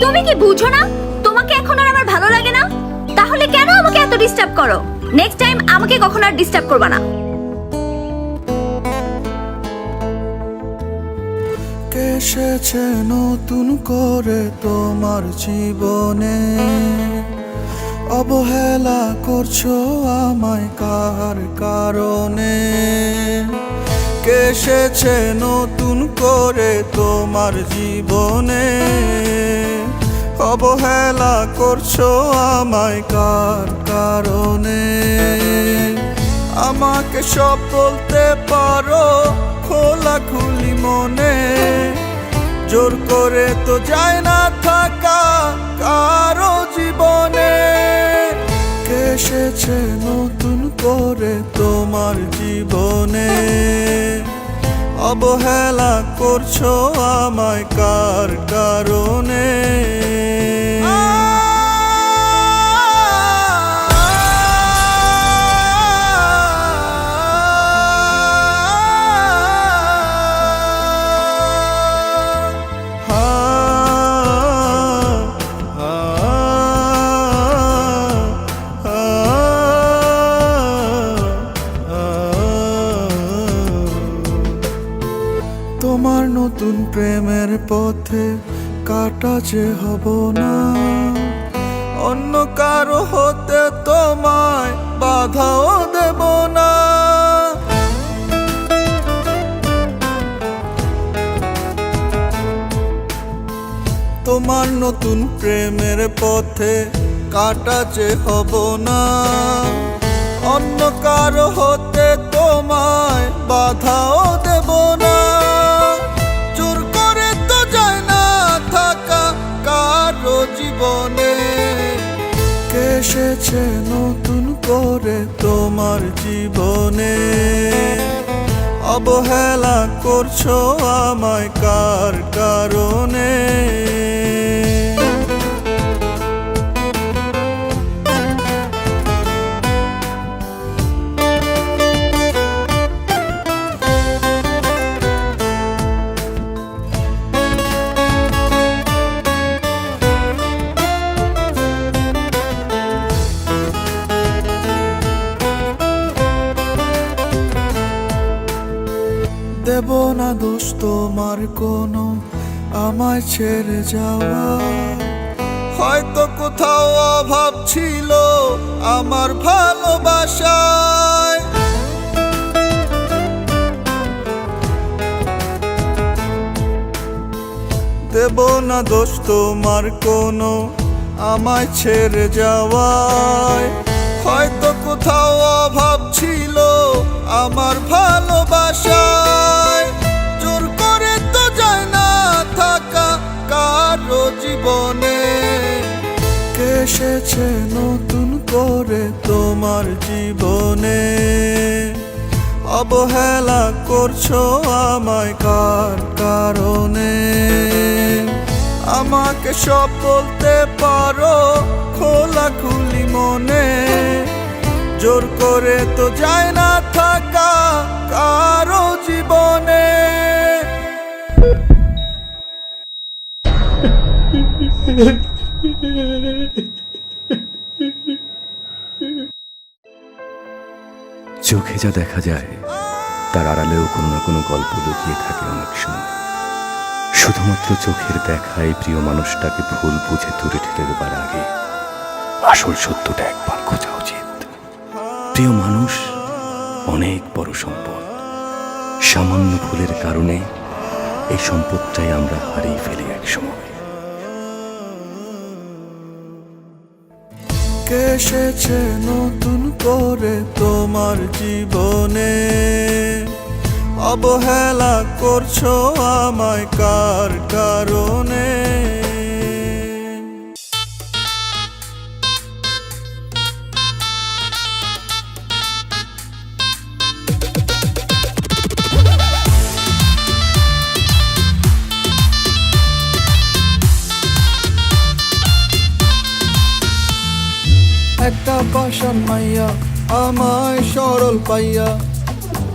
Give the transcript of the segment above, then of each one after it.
তুমি কি বুঝো না তোমাকে এখন আর আমার ভালো লাগে না? তাহলে কেন আমাকে এত ডিস্টার্ব করো? নেক্সট টাইম আমাকে কখনো আর ডিস্টার্ব করবে না। এসেছে নতুন করে তোমার জীবনে, অবহেলা করছো আমায় কার কারণে? এসেছে নতুন করে তোমার জীবনে, অবহেলা করছো আমায় কার কারণে? আমাকে সব বলতে পারো খোলাখুলি মনে, জোর করে তো যায় না থাকা কারো জীবনে। এসেছে নতুন করে তোমার জীবনে, অবহেলা করছো আমায় কার কারণে? তোমার নতুন প্রেমের পথে কাটা যে হব না, অন্য কারো হতে তোমায় বাধাও দেব না। তোমার নতুন প্রেমের পথে কাটা যে হব না, অন্য কারো হতে তোমায় বাধাও দেব না। জোর করে তো যায় না থাকা কারো জীবনে। এসেছে নতুন করে তোমার জীবনে, অবহেলা করছো আমায় কার কারণে? দেব না দোষ তোমার কোনো আমায় ছেড়ে যাওয়া, হয়তো কোথাও অভাব ছিল আমার ভালোবাসায়। দেব না দোষ তোমার কোনো আমায় ছেড়ে যাওয়ায়, হয়তো কোথাও অভাব ছিল আমার ভালোবাসায়। জোর করে তো যায় না থাকা কারো জীবনে। এসেছে নতুন করে তোমার জীবনে, অবহেলা করছো আমায় কার কারণে? আমাকে সব বলতে পারো খোলাখুলি মনে, জোর করে তো যায় না থাকা কারো জীবনে। চোখে যা দেখা যায় তার আড়ালেও কোনো না কোনো গল্প লুকিয়ে থাকে অনেক সময়। শুধুমাত্র চোখের দেখায় প্রিয় মানুষটাকে ভুল বুঝে দূরে ঠেলে দেবার আগে আসল সত্যটা একবার খোঁজা উচিত। প্রিয় মানুষ অনেক বড় সম্পদ, সামান্য ভুলের কারণে এই সম্পদটাই আমরা হারিয়ে ফেলি একসময়। এসেছে নতুন করে তোমার জীবনে, অবহেলা করছো আমায় কার কারণে? একটা পাষাণ মাইয়া আমায় সরল পাইয়া,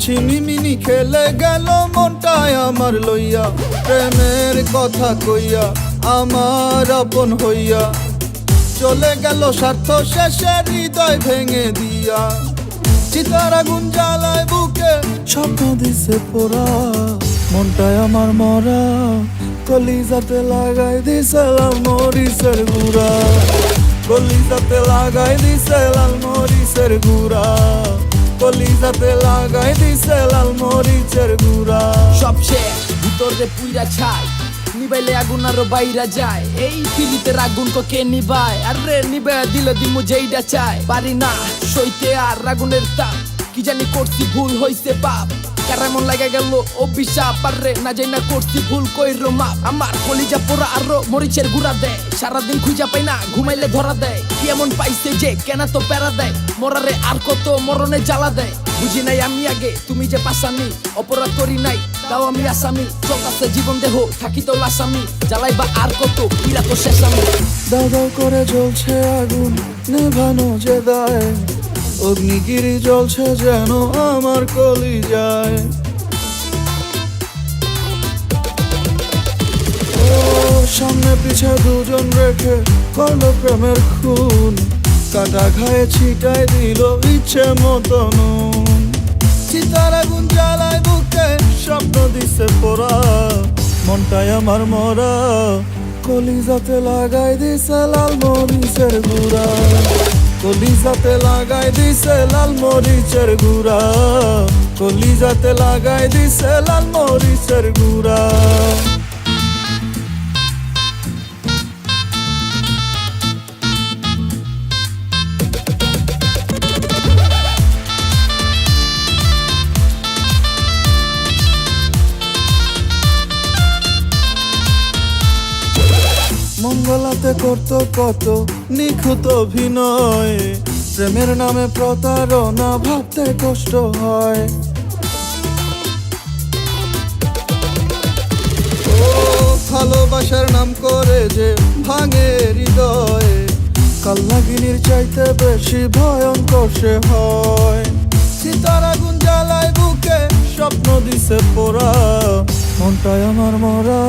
ছিনিমিনি খেলে গেল মনটায় আমার লইয়া। প্রেমের কথা কইয়া আমার আপন হইয়া চলে গেল স্বার্থ শেষে হৃদয় ভেঙে দিয়া চিতার আগুন জ্বালায় বুকে স্বপ্ন দিছে পোড়া মনটায় আমার মরা কলিজাতে লাগাই দিছে লাল মরিচের গুড়া কলিজাতে লাগাই দিছে লাল মরিচের গুড়া কলিজাতে লাগাই দিছে লাল মরিচের গুড়া সব শেষ ভিতরে পুইরা ছাই নিবাইলে আগুন আরো বাইরা যায় এই পিলিতের আগুন কে নিবায় আরে নিবে দিলে দিমু যেইটা চায় পারি না সইতে আর আগুনের তাপ কি জানি করছি ভুল হইছে পাপ কেমন লাগে গেল অভিশাপ আরে না যাই না করছি ভুল কইরো মাপ আমার কলিজা পোড়া আরো মরিচের গুড়া দেয় সারাদিন খুঁজা পাই না ঘুমাইলে ধরা দেয় কি এমন পাইছে যে কেন তো প্যারা দেয় মরারে আর কত মরণে জ্বালা দেয় বুঝি নাই আমি আগে তুমি যে পাশানি অপরাধ করি নাই তাও আমি আসামি চলতাছে জীবন দেহ থাকি তো লাসামি জ্বালাই বা আর কত পীড়া তো শেষ আমি দাও দাও করে জ্বলছে আগুন নেভানো যে দায় অগ্নিগিরি জ্বলছে যেন আমার কলিজায় ও সামনে পিছে দুজন রেখে করলো প্রেমের খুন কাটা ঘায়ে ছিটাই দিল ইচ্ছে মতো নুন চিতার আগুন জ্বালায় বুকে স্বপ্ন দিছে পোড়া মনটায় আমার মরা কলিজাতে লাগাই দিছে লাল মরিচের গুড়া কলিজাতে লাগাই দিছে লাল মরিচের গুড়া কলিজাতে লাগাই দিছে লাল মরিচের গুড়া মঙ্গলাতে করতো কত নিখুঁত অভিনয় প্রেমের নামে প্রতারণা ভাবতে কষ্ট হয় ও ভালোবাসার নাম করে যে ভাঙে হৃদয় কাল্লাগিনীর চাইতে বেশি ভয়ঙ্কর সে হয় চিতার আগুন জ্বালায় বুকে স্বপ্ন দিছে পোড়া মনটায় আমার মরা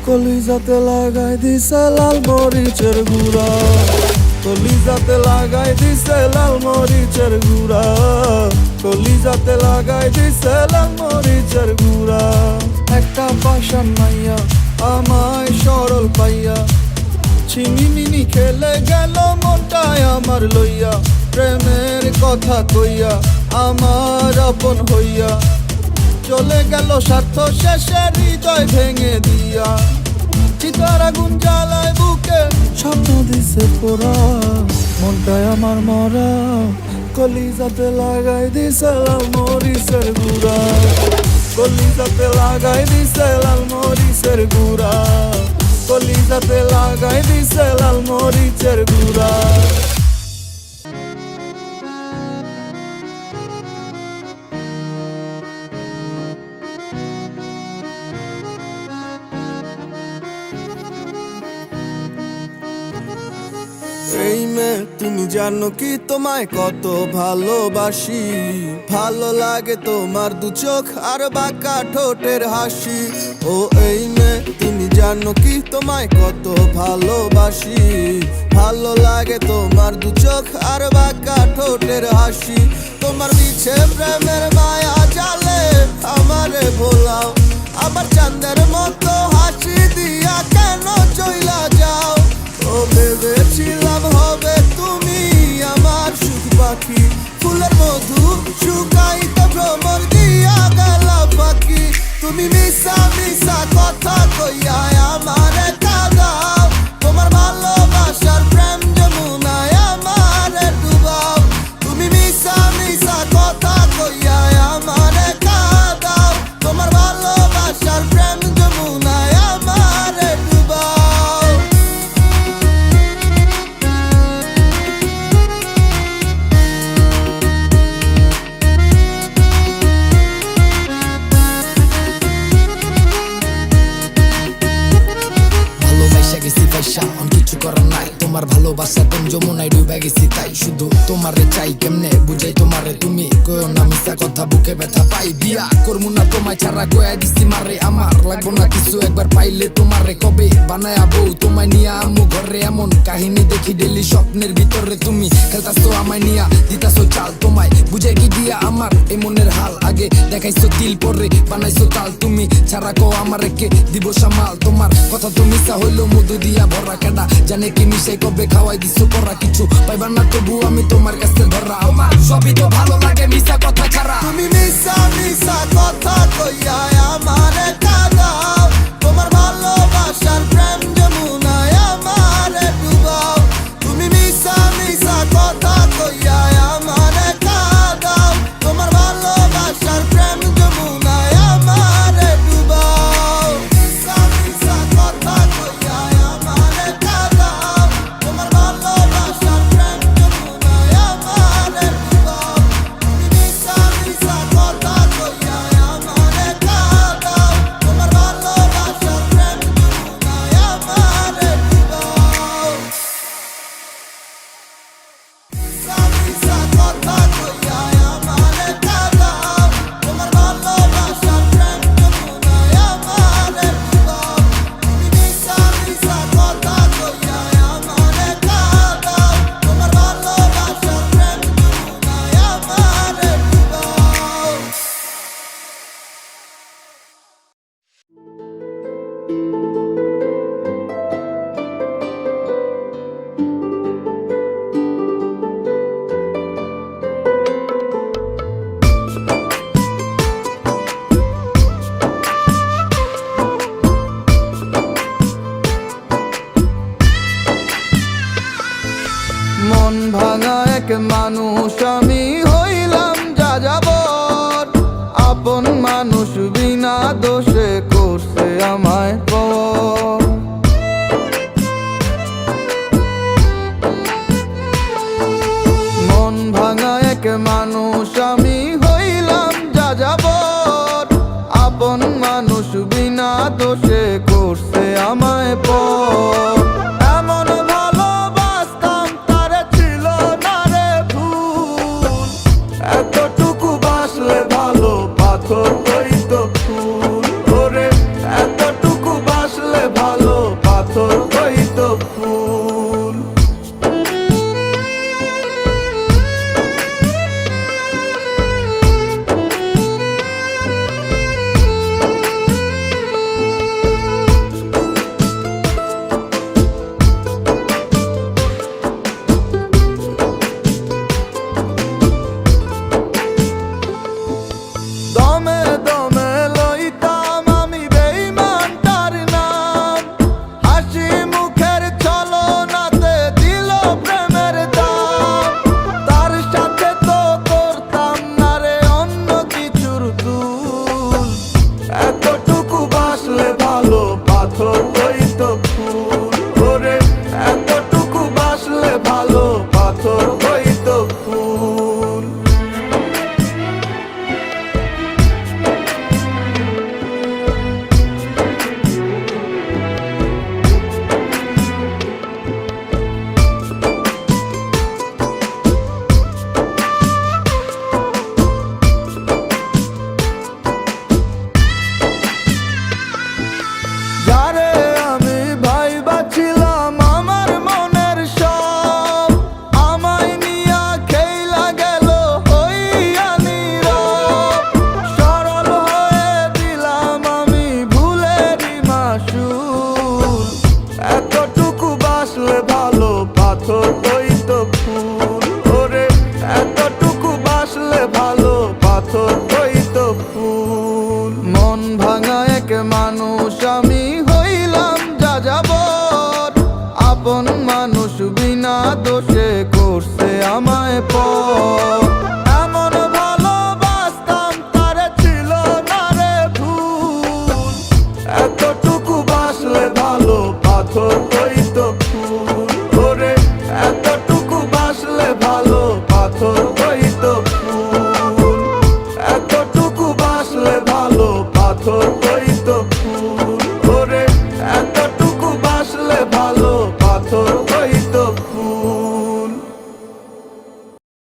কলিজাতে লাগাই দিছে লাল মরিচের গুড়া কলিজাতে লাগাই দিছে লাল মরিচের গুড়া কলিজাতে লাগাই দিছে লাল মরিচের গুড়া একটা পাশান মাইয়া আমায় সরল পাইয়া ছিনিমিনি খেলে গেল মনটায় আমার লইয়া প্রেমের কথা কইয়া আমার আপন হইয়া চলে গেল স্বার্থ শেষে হৃদয় ভেঙে দিয়া চিতার আগুন জ্বালায় বুকে স্বপ্ন দিছে পোড়া মনটায় আমার মরা কলিজাতে লাগাই দিছে লাল মরিচের গুড়া কলিজাতে লাগাই দিছে লাল মরিচের গুড়া কলিজাতে লাগাই দিছে লাল মরিচের গুড়া এই মেয়ে তুমি জানো কি তোমায় কত ভালোবাসি ভালো লাগে তোমার দু চোখ আর বাঁকা ঠোঁটের হাসি ও এই মেয়ে তুমি জানো কি তোমায় কত ভালোবাসি ভালো লাগে তোমার দু চোখ আর বাঁকা ঠোঁটের হাসি তোমার মিছে প্রেমের মায়া জালে আমারে ভোলাও আবার চাঁদের মতো হাসি দিয়া কেন চইলা যাও ও ভেবেছিলাম হবে তুমি আমার সুখ পাখি ফুলের মধু শুকাইত ভ্রমর দিয়া গেলা পাখি তুমি মিশা মিশা কথা কইয়া আমারে কাঁদাও তোমার ভালোবাসার প্রেম যমুনায় আমারে ডুবাও তুমি মিশা মিশা কথা কইয়া আমারে কাঁদাও তোমার ভালোবাসার প্রেম যমুনায় আমারে ডুবাও ভালোবাসা গেছি পয়সা অন কিছু করার নাই তোমার ভালোবাসা কোন যমুনায় ডুবে ডুবে গেছি তাই শুধু তোমারে চাই কেমনে বুঝাই তোমারে তুমি কয়ো না মিশা কথা বুকে ব্যথা পাই বিয়া করমু না তোমায় ছাড়া কয়া দিছি মারে আমার লাগবো না কিছু একবার পাইলে তোমারে কবে বানায়া বউ তোমায় নিয়া আম্মু ঘরে এমন কাহিনী দেখি ডেলি স্বপ্নের ভিতরে তুমি খেলতাছো আমায় নিয়া দিতাছো চাল তোমায় বুঝাই কি দিয়া আমার এই মনের হাল আগে দেখাইছো তিল পরে বানাইছো তাল তুমি ছাড়া কো আমার কে দিব সামাল তোমার কথা তো মিশা হইলো মধু দিয়া ভরা কেডা জানে কি মিশাই কবে খাওয়াই দিছো করা কিছু পাইবা না তবু আমি তোমার কাছে ধরা আমার সবই তো ভালো লাগে মিশা কথা ছাড়া তুমি মিশা মিশা কথা কইয়া আমারে কাঁদাও তোমার ভালোবাসার প্রেম যমুনায় আমারে ডুবাও তুমি মিশা মিশা কথা কইয়া আমারে কাঁদাও তোমার ভালোবাসার প্রেম যমুনায় আমারে ডুবাও মিশা মিশা কথা কইয়া আমারে কাঁদাও তোমার ভালোবাসার প্রেম যমুনায় আমারে ডুবাও তুমি মিশা মিশা কথা কইয়া আমারে কাঁদাও তোমার ভালোবাসার প্রেম যমুনায় আমারে ডুবাও মিশা মিশা কথা কইয়া আমারে কাঁদাও তোমার ভালোবাসার প্রেম যমুনায় আমারে ডুবাও তুমি মিশা মিশা কথা কইয়া আমারে কাঁদাও তোমার ভালোবাসার প্রেম যমুনায় আমারে ডুবাও মন ভাঙা এক মানুষ আমি হইলাম যা যাবর আপন মানুষ বিনা দোষে করছে আমায় পর মন ভাঙা এক মানুষ আমি হইলাম যা যাবর আপন মানুষ বিনা দোষে করছে আমায় পর এমন ভালোবাসতাম তারে ছিল না রে ভুল এতটুকু বাসলে ভালো পাথর হইতো ফুল ওরে এতটুকু বাসলে ভালো পাথর হইতো ফুল